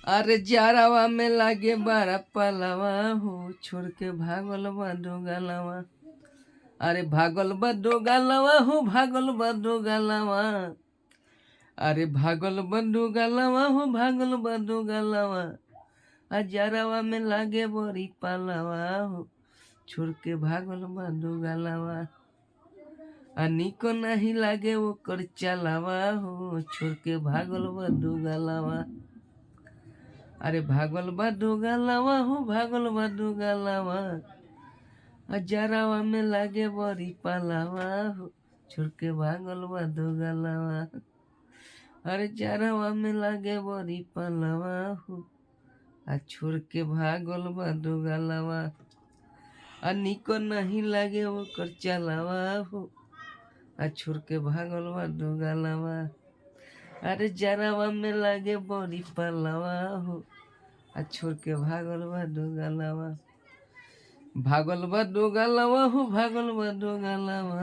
अरे जारावा में लागे बारा पलावा हो, छोड़ के भागल बा दो गलावा। अरे भागल बा दो गलावा हो, भागल बा दो गलावा। अरे भागल बा दो गलावा हो, भागल बा दो गलावा। जारावा में लागे बड़ी पलावा हो, छोड़ के भागल बा दो गलावा। निको नहीं लागे वो कर चलावा हो, छोड़ के भागल बा दो गलावा। अरे भागल बा दो गलावा हो, भागल बा दो गलावा। जरावा में लागे बड़ी पलावा हो, छोड़ के भागल बा दो गलावा। अरे जरावा में लागे बड़ी पलावा हो, छोड़ के भागल बा दो गलावा। निको नहीं लागे वो कर चलावा हो, छोड़ के भागल बा दो गलावा। अरे जरावा में लागे बड़ी पलावा हो, छोड़ के भागल बा दो गलावा। भागल बा दो गलावा हो, भागल बा दो गलावा।